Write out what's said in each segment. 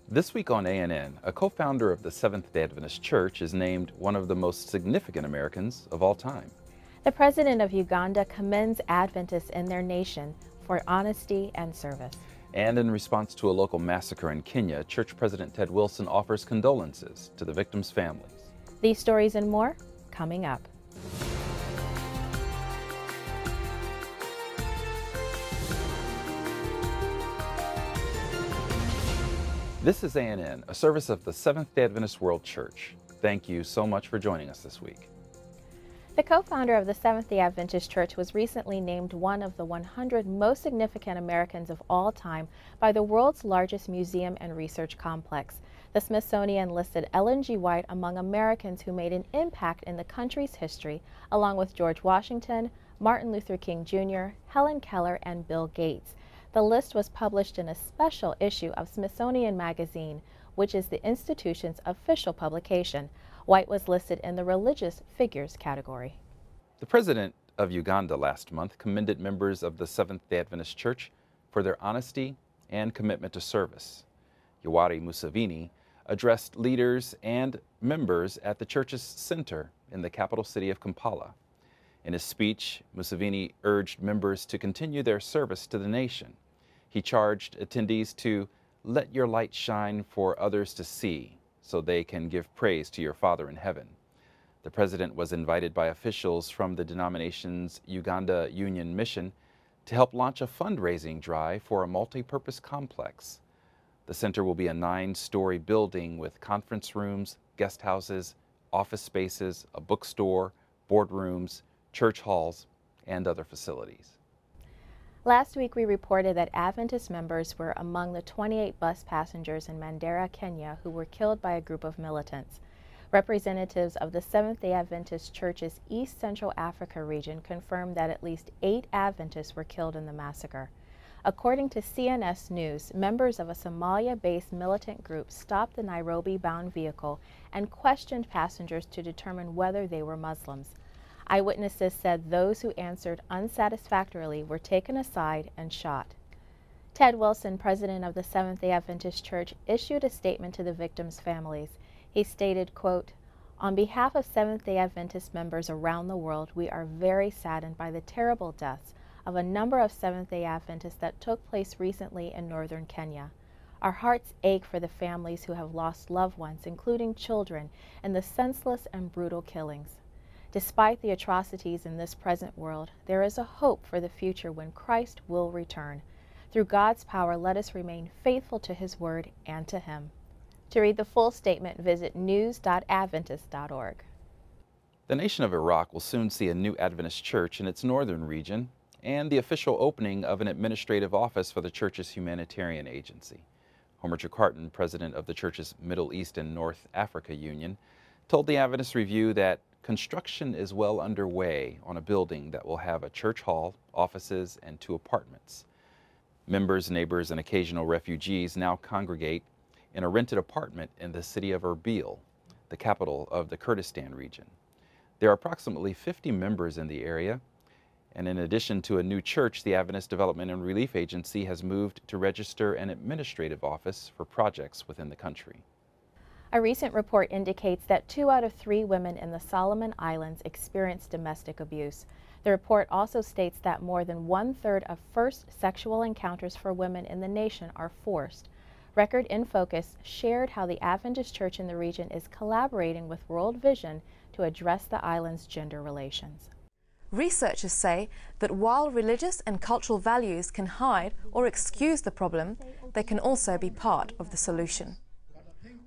This week on ANN, a co-founder of the Seventh-day Adventist Church is named one of the most significant Americans of all time. The President of Uganda commends Adventists in their nation for honesty and service. And in response to a local massacre in Kenya, Church President Ted Wilson offers condolences to the victims' families. These stories and more coming up. This is ANN, a service of the Seventh-day Adventist World Church. Thank you so much for joining us this week. The co-founder of the Seventh-day Adventist Church was recently named one of the 100 most significant Americans of all time by the world's largest museum and research complex. The Smithsonian listed Ellen G. White among Americans who made an impact in the country's history, along with George Washington, Martin Luther King Jr., Helen Keller, and Bill Gates. The list was published in a special issue of Smithsonian Magazine, which is the institution's official publication. White was listed in the religious figures category. The President of Uganda last month commended members of the Seventh-day Adventist Church for their honesty and commitment to service. Yoweri Museveni addressed leaders and members at the church's center in the capital city of Kampala. In his speech, Museveni urged members to continue their service to the nation. He charged attendees to let your light shine for others to see, so they can give praise to your Father in heaven. The President was invited by officials from the denomination's Uganda Union Mission to help launch a fundraising drive for a multi-purpose complex. The center will be a 9-story building with conference rooms, guest houses, office spaces, a bookstore, boardrooms, church halls, and other facilities. Last week we reported that Adventist members were among the 28 bus passengers in Mandera, Kenya, who were killed by a group of militants. Representatives of the Seventh-day Adventist Church's East Central Africa region confirmed that at least 8 Adventists were killed in the massacre. According to CNS News, members of a Somalia-based militant group stopped the Nairobi-bound vehicle and questioned passengers to determine whether they were Muslims. Eyewitnesses said those who answered unsatisfactorily were taken aside and shot. Ted Wilson, president of the Seventh-day Adventist Church, issued a statement to the victims' families. He stated, quote, "On behalf of Seventh-day Adventist members around the world, we are very saddened by the terrible deaths of a number of Seventh-day Adventists that took place recently in northern Kenya. Our hearts ache for the families who have lost loved ones, including children, in the senseless and brutal killings. Despite the atrocities in this present world, there is a hope for the future when Christ will return. Through God's power, let us remain faithful to His Word and to Him." To read the full statement, visit news.adventist.org. The nation of Iraq will soon see a new Adventist church in its northern region and the official opening of an administrative office for the church's humanitarian agency. Homer Jakartan, president of the church's Middle East and North Africa Union, told the Adventist Review that construction is well underway on a building that will have a church hall, offices, and 2 apartments. Members, neighbors, and occasional refugees now congregate in a rented apartment in the city of Erbil, the capital of the Kurdistan region. There are approximately 50 members in the area, and in addition to a new church, the Adventist Development and Relief Agency has moved to register an administrative office for projects within the country. A recent report indicates that 2 out of 3 women in the Solomon Islands experience domestic abuse. The report also states that more than 1/3 of first sexual encounters for women in the nation are forced. Record in Focus shared how the Adventist Church in the region is collaborating with World Vision to address the island's gender relations. Researchers say that while religious and cultural values can hide or excuse the problem, they can also be part of the solution.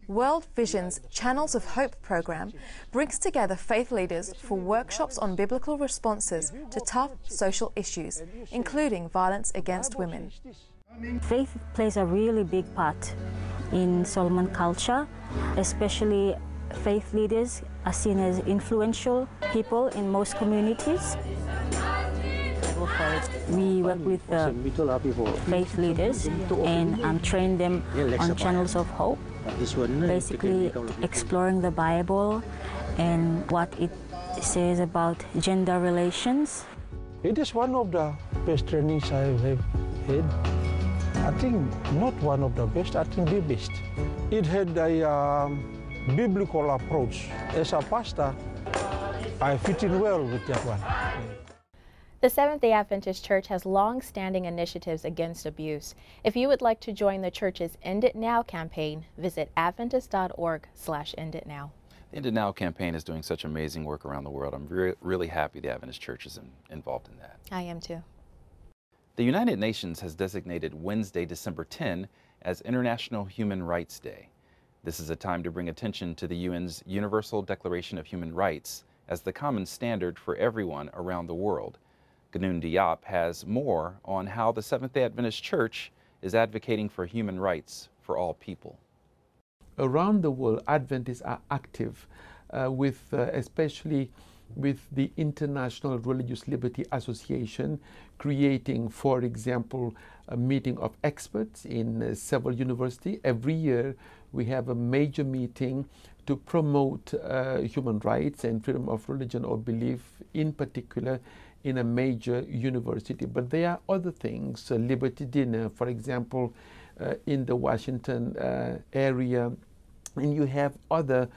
World Vision's Channels of Hope program brings together faith leaders for workshops on biblical responses to tough social issues, including violence against women. Faith plays a really big part in Solomon culture, especially faith leaders are seen as influential people in most communities. We work with faith leaders and train them on Channels of Hope, basically exploring the Bible and what it says about gender relations. It is one of the best trainings I have had. I think not one of the best, I think the best. It had a biblical approach. As a pastor, I fit in well with that one. The Seventh-day Adventist Church has long-standing initiatives against abuse. If you would like to join the church's End It Now campaign, visit adventist.org/enditnow. The End It Now campaign is doing such amazing work around the world. I'm really happy the Adventist Church is involved in that. I am too. The United Nations has designated Wednesday, December 10 as International Human Rights Day. This is a time to bring attention to the UN's Universal Declaration of Human Rights as the common standard for everyone around the world. Ganoon Diop has more on how the Seventh-day Adventist Church is advocating for human rights for all people. Around the world, Adventists are active especially with the International Religious Liberty Association, creating, for example, a meeting of experts in several universities. Every year we have a major meeting to promote human rights and freedom of religion or belief, in particular in a major university. But there are other things, Liberty Dinner, for example, in the Washington area, and you have other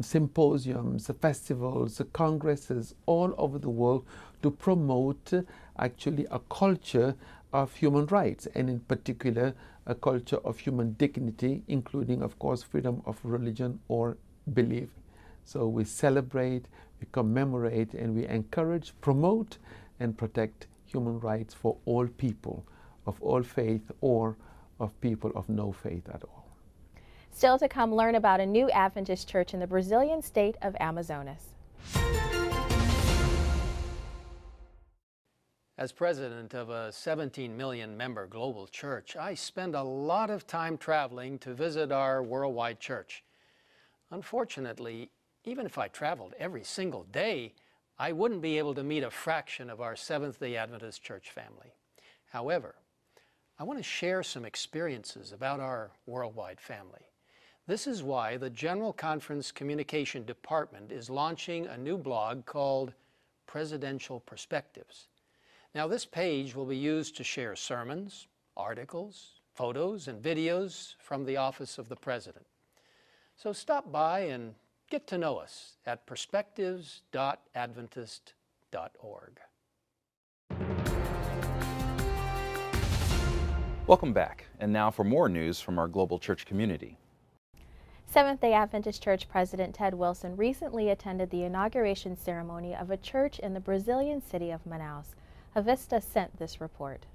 symposiums, festivals, congresses all over the world to promote actually a culture of human rights, and in particular a culture of human dignity, including, of course, freedom of religion or belief. So we celebrate, we commemorate, and we encourage, promote, and protect human rights for all people of all faith or of people of no faith at all. Still to come, learn about a new Adventist church in the Brazilian state of Amazonas. As president of a 17 million member global church, I spend a lot of time traveling to visit our worldwide church. Unfortunately, even if I traveled every single day, I wouldn't be able to meet a fraction of our Seventh-day Adventist church family. However, I want to share some experiences about our worldwide family. This is why the General Conference Communication Department is launching a new blog called Presidential Perspectives. Now, this page will be used to share sermons, articles, photos, and videos from the Office of the President. So stop by and get to know us at perspectives.adventist.org. Welcome back, and now for more news from our global church community. Seventh-day Adventist Church President Ted Wilson recently attended the inauguration ceremony of a church in the Brazilian city of Manaus. Avista sent this report.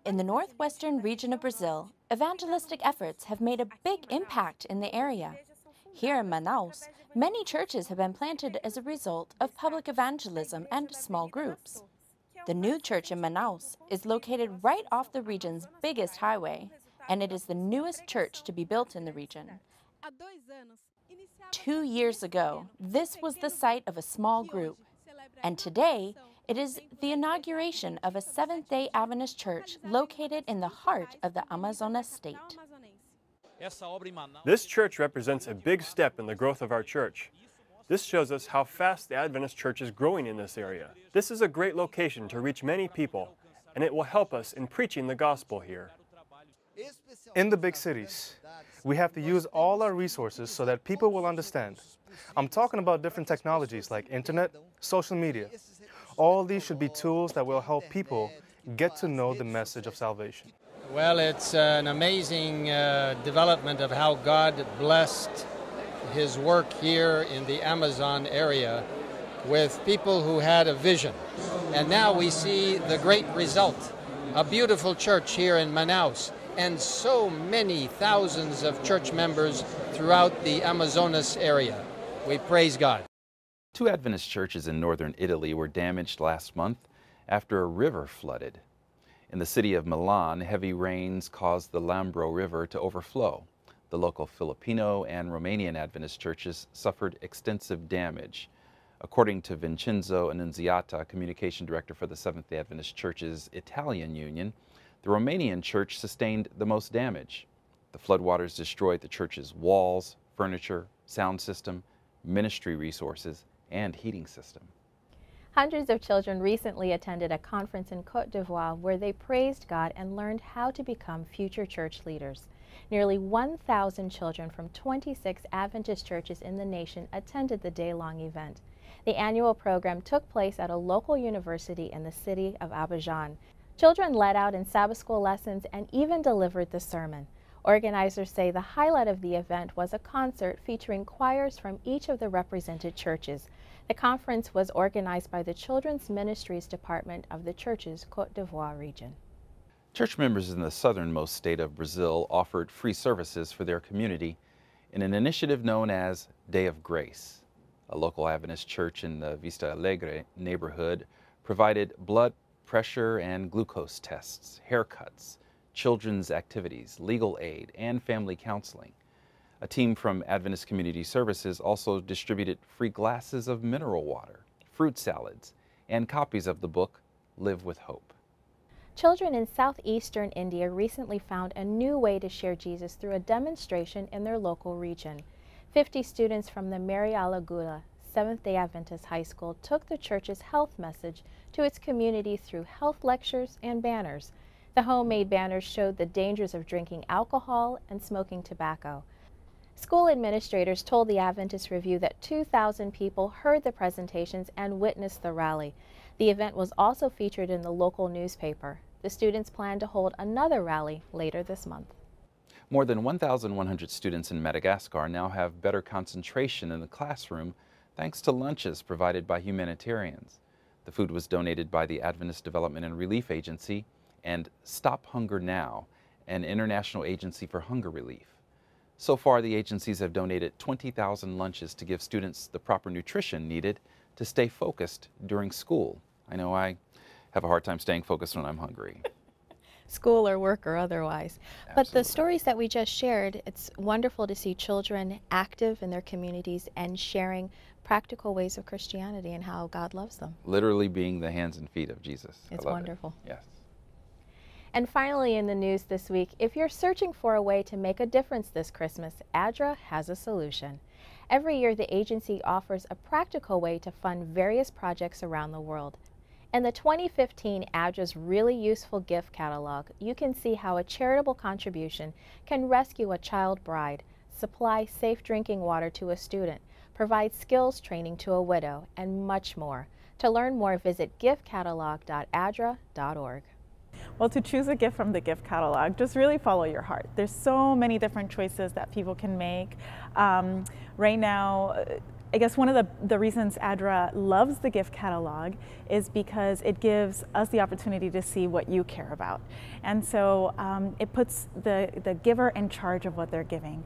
In the northwestern region of Brazil, evangelistic efforts have made a big impact in the area. Here in Manaus, many churches have been planted as a result of public evangelism and small groups. The new church in Manaus is located right off the region's biggest highway, and it is the newest church to be built in the region. 2 years ago, this was the site of a small group, and today it is the inauguration of a Seventh-day Adventist church located in the heart of the Amazonas state. This church represents a big step in the growth of our church. This shows us how fast the Adventist church is growing in this area. This is a great location to reach many people, and it will help us in preaching the gospel here. In the big cities, we have to use all our resources so that people will understand. I'm talking about different technologies like internet, social media. All these should be tools that will help people get to know the message of salvation. Well, it's an amazing development of how God blessed His work here in the Amazon area with people who had a vision. And now we see the great result, a beautiful church here in Manaus, and so many thousands of church members throughout the Amazonas area. We praise God. 2 Adventist churches in northern Italy were damaged last month after a river flooded. In the city of Milan, heavy rains caused the Lambro River to overflow. The local Filipino and Romanian Adventist churches suffered extensive damage. According to Vincenzo Annunziata, communication director for the Seventh-day Adventist Churches Italian Union, the Romanian church sustained the most damage. The floodwaters destroyed the church's walls, furniture, sound system, ministry resources, and heating system. Hundreds of children recently attended a conference in Côte d'Ivoire where they praised God and learned how to become future church leaders. Nearly 1,000 children from 26 Adventist churches in the nation attended the day-long event. The annual program took place at a local university in the city of Abidjan. Children led out in Sabbath school lessons and even delivered the sermon. Organizers say the highlight of the event was a concert featuring choirs from each of the represented churches. The conference was organized by the Children's Ministries Department of the church's Côte d'Ivoire region. Church members in the southernmost state of Brazil offered free services for their community in an initiative known as Day of Grace. A local Adventist church in the Vista Alegre neighborhood provided blood pressure and glucose tests, haircuts, children's activities, legal aid, and family counseling. A team from Adventist Community Services also distributed free glasses of mineral water, fruit salads, and copies of the book Live with Hope. Children in southeastern India recently found a new way to share Jesus through a demonstration in their local region. 50 students from the Mary Alagula Seventh-day Adventist High School took the church's health message to its community through health lectures and banners. The homemade banners showed the dangers of drinking alcohol and smoking tobacco. School administrators told the Adventist Review that 2,000 people heard the presentations and witnessed the rally. The event was also featured in the local newspaper. The students plan to hold another rally later this month. More than 1,100 students in Madagascar now have better concentration in the classroom thanks to lunches provided by humanitarians. The food was donated by the Adventist Development and Relief Agency and Stop Hunger Now, an international agency for hunger relief. So far, the agencies have donated 20,000 lunches to give students the proper nutrition needed to stay focused during school. I know I have a hard time staying focused when I'm hungry. School or work or otherwise. Absolutely. But the stories that we just shared, it's wonderful to see children active in their communities and sharing practical ways of Christianity and how God loves them. Literally being the hands and feet of Jesus. It's wonderful. Yes. And finally in the news this week, if you're searching for a way to make a difference this Christmas, ADRA has a solution. Every year the agency offers a practical way to fund various projects around the world. In the 2015 ADRA's Really Useful Gift Catalog, you can see how a charitable contribution can rescue a child bride, supply safe drinking water to a student, provide skills training to a widow, and much more. To learn more, visit giftcatalog.adra.org. Well, to choose a gift from the gift catalog, just really follow your heart. There's so many different choices that people can make. Right now, I guess one of the reasons ADRA loves the gift catalog is because it gives us the opportunity to see what you care about. And so it puts the giver in charge of what they're giving.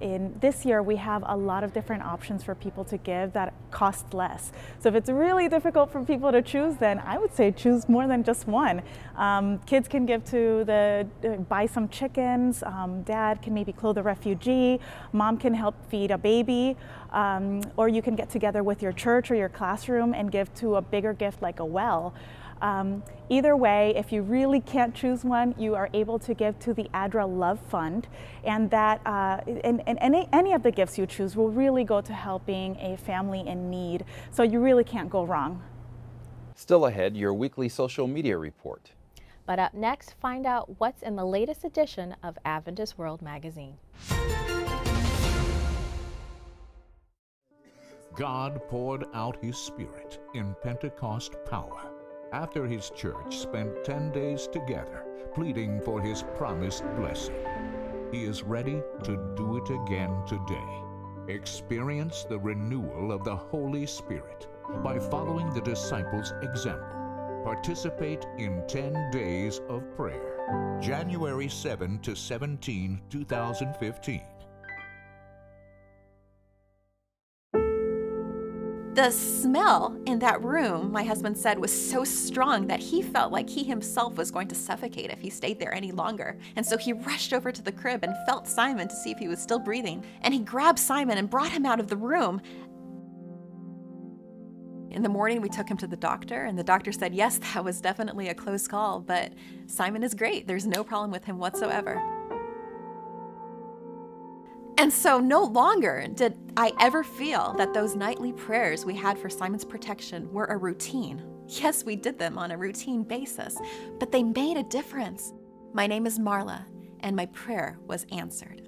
In this year, we have a lot of different options for people to give that cost less. So if it's really difficult for people to choose, then I would say choose more than just one. Kids can give to buy some chickens, dad can maybe clothe a refugee, mom can help feed a baby, or you can get together with your church or your classroom and give to a bigger gift like a well. Either way, if you really can't choose one, you are able to give to the ADRA Love Fund, and that and any of the gifts you choose will really go to helping a family in need. So you really can't go wrong. Still ahead, your weekly social media report. But up next, find out what's in the latest edition of Adventist World Magazine. God poured out His Spirit in Pentecost power after His church spent 10 days together, pleading for His promised blessing. He is ready to do it again today. Experience the renewal of the Holy Spirit by following the disciples' example. Participate in 10 days of prayer, January 7 to 17, 2015. The smell in that room, my husband said, was so strong that he felt like he himself was going to suffocate if he stayed there any longer. And so he rushed over to the crib and felt Simon to see if he was still breathing. And he grabbed Simon and brought him out of the room. In the morning, we took him to the doctor, and the doctor said, yes, that was definitely a close call, but Simon is great. There's no problem with him whatsoever. And so no longer did I ever feel that those nightly prayers we had for Simon's protection were a routine. Yes, we did them on a routine basis, but they made a difference. My name is Marla, and my prayer was answered.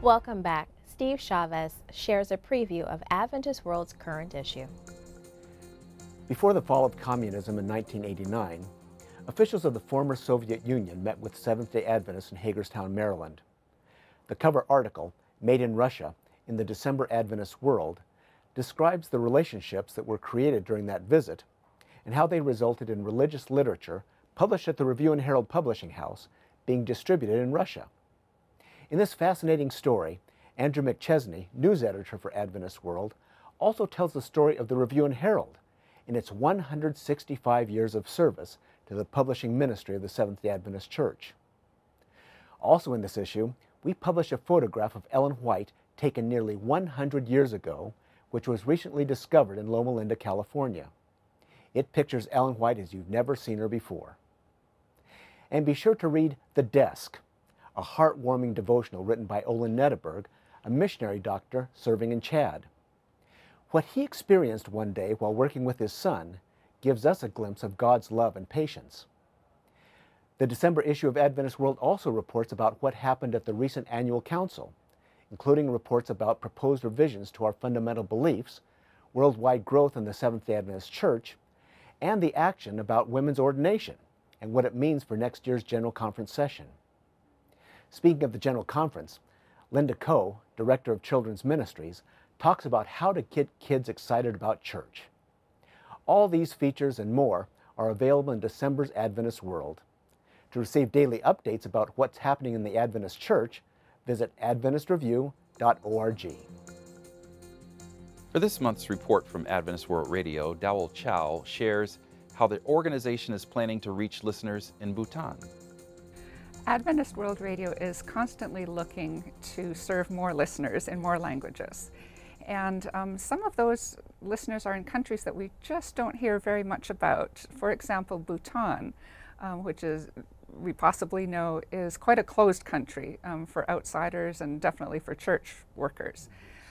Welcome back. Steve Chavez shares a preview of Adventist World's current issue. Before the fall of communism in 1989, officials of the former Soviet Union met with Seventh-day Adventists in Hagerstown, Maryland. The cover article, Made in Russia, in the December Adventist World, describes the relationships that were created during that visit and how they resulted in religious literature published at the Review and Herald Publishing House being distributed in Russia. In this fascinating story, Andrew McChesney, news editor for Adventist World, also tells the story of the Review and Herald in its 165 years of service to the publishing ministry of the Seventh-day Adventist Church. Also in this issue, we publish a photograph of Ellen White taken nearly 100 years ago, which was recently discovered in Loma Linda, California. It pictures Ellen White as you've never seen her before. And be sure to read The Desk, a heartwarming devotional written by Olin Netteberg, a missionary doctor serving in Chad. What he experienced one day while working with his son gives us a glimpse of God's love and patience. The December issue of Adventist World also reports about what happened at the recent annual council, including reports about proposed revisions to our fundamental beliefs, worldwide growth in the Seventh-day Adventist Church, and the action about women's ordination and what it means for next year's General Conference session. Speaking of the General Conference, Linda Coe, Director of Children's Ministries, talks about how to get kids excited about church. All these features and more are available in December's Adventist World. To receive daily updates about what's happening in the Adventist Church, visit AdventistReview.org. For this month's report from Adventist World Radio, Dowell Chow shares how the organization is planning to reach listeners in Bhutan. Adventist World Radio is constantly looking to serve more listeners in more languages. And some of those listeners are in countries that we just don't hear very much about. For example, Bhutan, which we possibly know is quite a closed country for outsiders and definitely for church workers.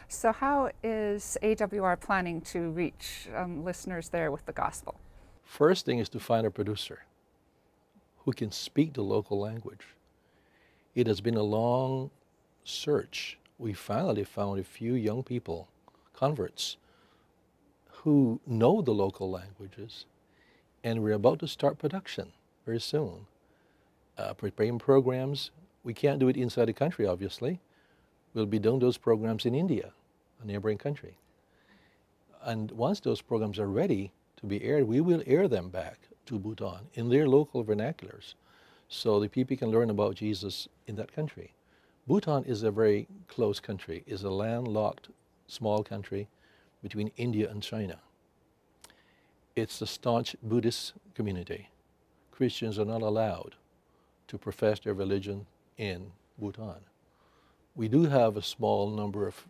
So how is AWR planning to reach listeners there with the gospel? First thing is to find a producer who can speak the local language. It has been a long search. We finally found a few young people, converts, who know the local languages, and we're about to start production very soon. Preparing programs. We can't do it inside the country, obviously. We'll be doing those programs in India, a neighboring country. And once those programs are ready to be aired, we will air them back to Bhutan in their local vernaculars so the people can learn about Jesus in that country. Bhutan is a very close country. It's a landlocked small country between India and China. It's a staunch Buddhist community. Christians are not allowed to profess their religion in Bhutan. We do have a small number of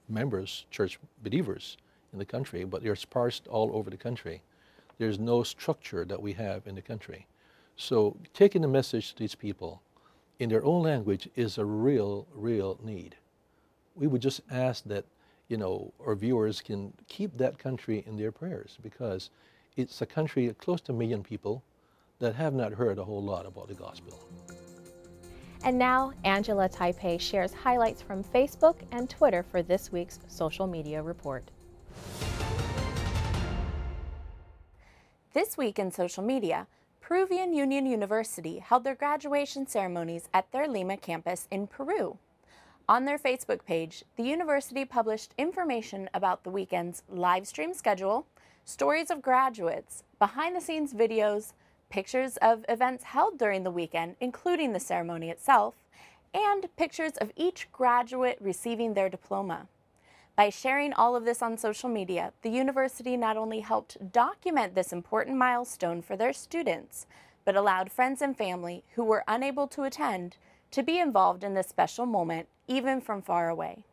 members, church believers in the country, but they're sparse all over the country. There's no structure that we have in the country. So taking the message to these people in their own language is a real need. We would just ask that, our viewers can keep that country in their prayers, because it's a country of close to 1 million people that have not heard a whole lot about the gospel. And now, Angela Taipei shares highlights from Facebook and Twitter for this week's social media report. This week in social media, Peruvian Union University held their graduation ceremonies at their Lima campus in Peru. On their Facebook page, the university published information about the weekend's live stream schedule, stories of graduates, behind-the-scenes videos, pictures of events held during the weekend, including the ceremony itself, and pictures of each graduate receiving their diploma. By sharing all of this on social media, the university not only helped document this important milestone for their students, but allowed friends and family who were unable to attend to be involved in this special moment, even from far away.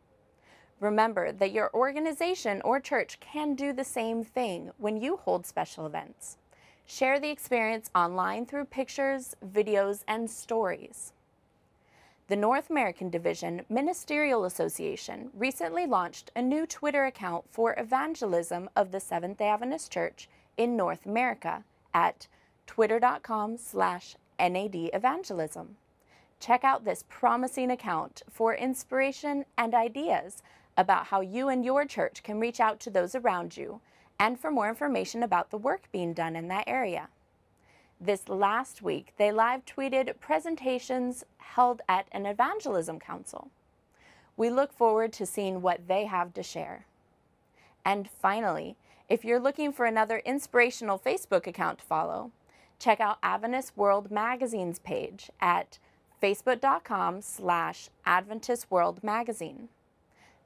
Remember that your organization or church can do the same thing when you hold special events. Share the experience online through pictures, videos, and stories. The North American Division Ministerial Association recently launched a new Twitter account for evangelism of the Seventh-day Adventist Church in North America at twitter.com/NAD Evangelism. Check out this promising account for inspiration and ideas about how you and your church can reach out to those around you, and for more information about the work being done in that area. This last week, they live tweeted presentations held at an evangelism council. We look forward to seeing what they have to share. And finally, if you're looking for another inspirational Facebook account to follow, check out Adventist World Magazine's page at facebook.com/Adventist World Magazine.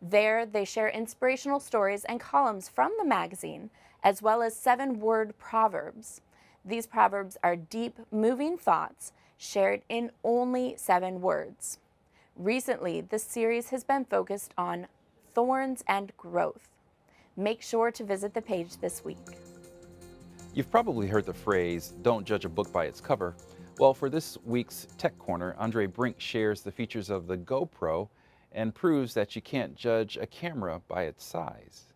There, they share inspirational stories and columns from the magazine, as well as 7-word proverbs. These proverbs are deep, moving thoughts shared in only 7 words. Recently, this series has been focused on thorns and growth. Make sure to visit the page this week. You've probably heard the phrase, "Don't judge a book by its cover." Well, for this week's Tech Corner, Andre Brink shares the features of the Gopro and proves that you can't judge a camera by its size.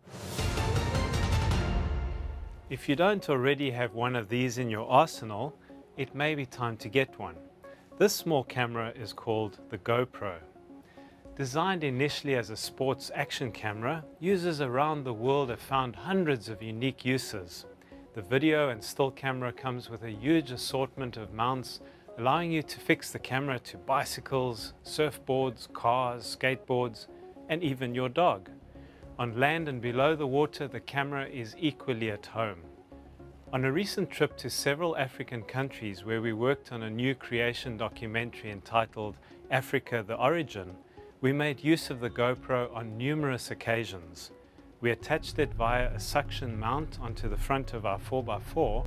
If you don't already have one of these in your arsenal, it may be time to get one. This small camera is called the Gopro. Designed initially as a sports action camera, users around the world have found hundreds of unique uses. The video and still camera comes with a huge assortment of mounts, allowing you to fix the camera to bicycles, surfboards, cars, skateboards, and even your dog. On land and below the water, the camera is equally at home. On a recent trip to several African countries where we worked on a new creation documentary entitled Africa: The Origin, we made use of the Gopro on numerous occasions. We attached it via a suction mount onto the front of our 4x4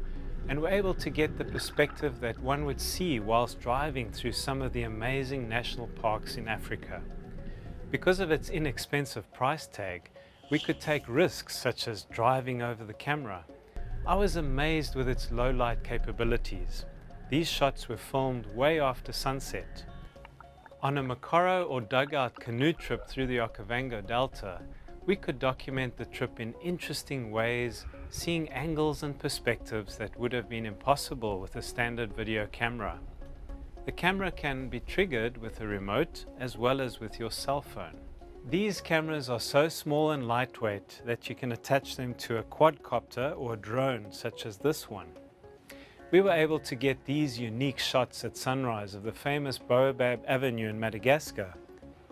and were able to get the perspective that one would see whilst driving through some of the amazing national parks in Africa. Because of its inexpensive price tag, we could take risks such as driving over the camera. I was amazed with its low light capabilities. These shots were filmed way after sunset. On a Mokoro or dugout canoe trip through the Okavango Delta, we could document the trip in interesting ways, seeing angles and perspectives that would have been impossible with a standard video camera. The camera can be triggered with a remote as well as with your cell phone. These cameras are so small and lightweight that you can attach them to a quadcopter or a drone such as this one. We were able to get these unique shots at sunrise of the famous Baobab Avenue in Madagascar.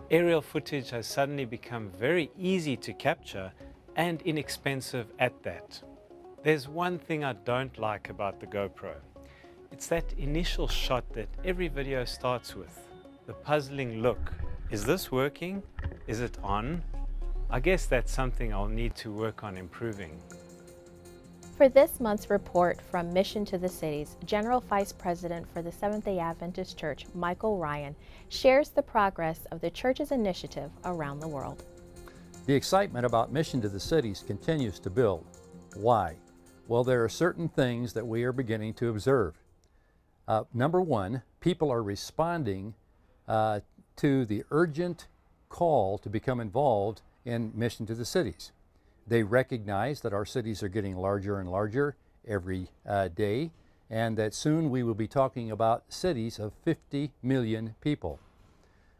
Aerial footage has suddenly become very easy to capture and inexpensive at that. There's one thing I don't like about the Gopro. It's that initial shot that every video starts with, the puzzling look. Is this working? Is it on? I guess that's something I'll need to work on improving. For this month's report from Mission to the Cities, General Vice President for the Seventh-day Adventist Church, Michael Ryan, shares the progress of the church's initiative around the world. The excitement about Mission to the Cities continues to build. Why? Well, there are certain things that we are beginning to observe. Number one, people are responding to the urgent call to become involved in Mission to the Cities. They recognize that our cities are getting larger and larger every day, and that soon we will be talking about cities of 50 million people.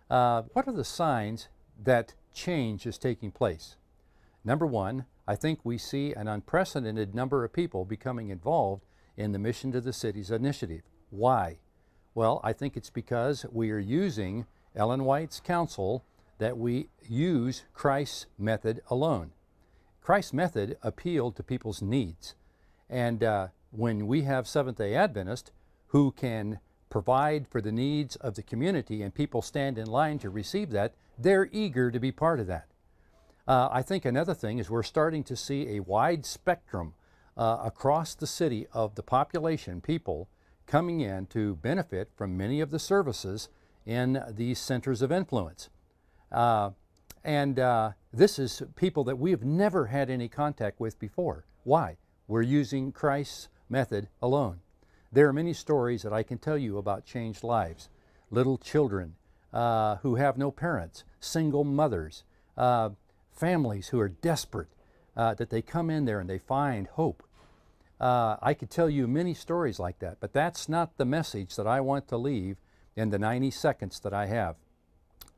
What are the signs that change is taking place? Number one, I think we see an unprecedented number of people becoming involved in the Mission to the Cities initiative. Why? Well, I think it's because we are using Ellen White's counsel that we use Christ's method alone. Christ's method appealed to people's needs. And when we have Seventh-day Adventists who can provide for the needs of the community and people stand in line to receive that, they're eager to be part of that. I think another thing is we're starting to see a wide spectrum across the city of the population, people coming in to benefit from many of the services in these centers of influence. This is people that we have never had any contact with before. Why? We're using Christ's method alone. There are many stories that I can tell you about changed lives. Little children who have no parents, single mothers, families who are desperate, that they come in there and they find hope. I could tell you many stories like that, but that's not the message that I want to leave in the 90 seconds that I have.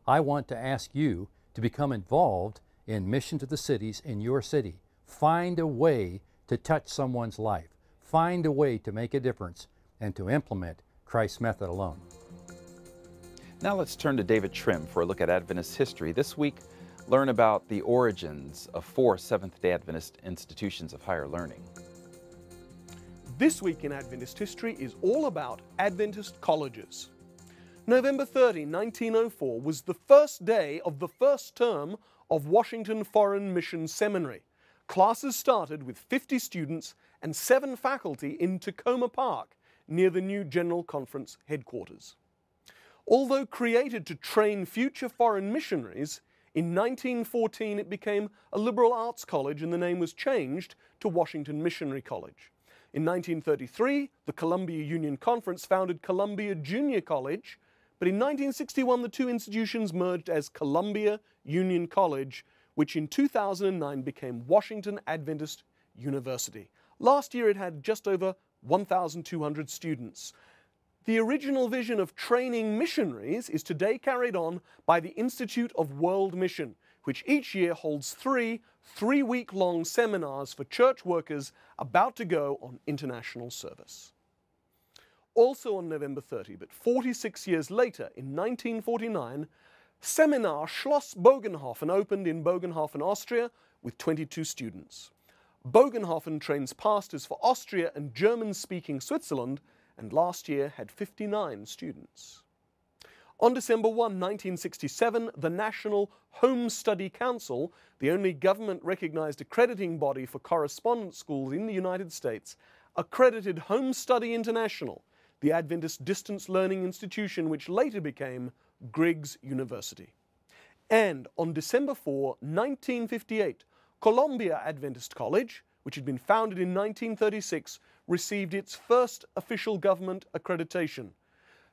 I want to ask you to become involved in Mission to the Cities in your city. Find a way to touch someone's life. Find a way to make a difference and to implement Christ's method alone. Now let's turn to David Trim for a look at Adventist history. This week, learn about the origins of 4 Seventh-day Adventist institutions of higher learning. This week in Adventist history is all about Adventist colleges. November 30, 1904 was the first day of the first term of Washington Foreign Mission Seminary. Classes started with 50 students and 7 faculty in Tacoma Park, near the new General Conference headquarters. Although created to train future foreign missionaries, in 1914 it became a liberal arts college and the name was changed to Washington Missionary College. In 1933, the Columbia Union Conference founded Columbia Junior College, but in 1961 the two institutions merged as Columbia Union College, which in 2009 became Washington Adventist University. Last year it had just over 1,200 students. The original vision of training missionaries is today carried on by the Institute of World Mission, which each year holds 3 3-week-long seminars for church workers about to go on international service. Also on November 30, but 46 years later, in 1949, Seminar Schloss Bogenhofen opened in Bogenhofen, Austria, with 22 students. Bogenhofen trains pastors for Austria and German-speaking Switzerland, and last year had 59 students. On December 1, 1967, the National Home Study Council, the only government-recognized accrediting body for correspondence schools in the United States, accredited Home Study International, the Adventist distance learning institution which later became Griggs University. And on December 4, 1958, Columbia Adventist College, which had been founded in 1936, received its first official government accreditation.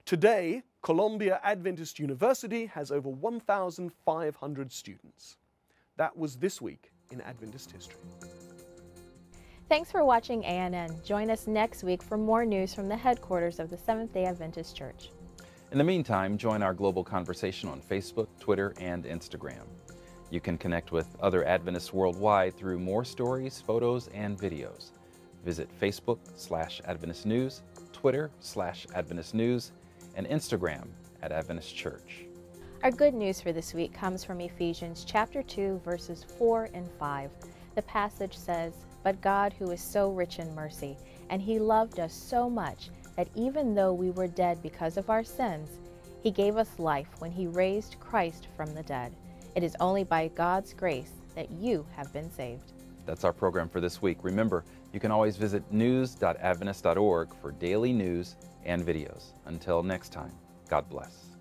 Today, Columbia Adventist University has over 1,500 students. That was this week in Adventist history. Thanks for watching ANN. Join us next week for more news from the headquarters of the Seventh-day Adventist Church. In the meantime, join our global conversation on Facebook, Twitter, and Instagram. You can connect with other Adventists worldwide through more stories, photos, and videos. Visit Facebook/Adventist News, Twitter/Adventist News, and Instagram @Adventist Church. Our good news for this week comes from Ephesians chapter 2, verses 4 and 5. The passage says, "But God, who is so rich in mercy, and He loved us so much that even though we were dead because of our sins, He gave us life when He raised Christ from the dead. It is only by God's grace that you have been saved." That's our program for this week. Remember, you can always visit news.adventist.org for daily news and videos. Until next time, God bless.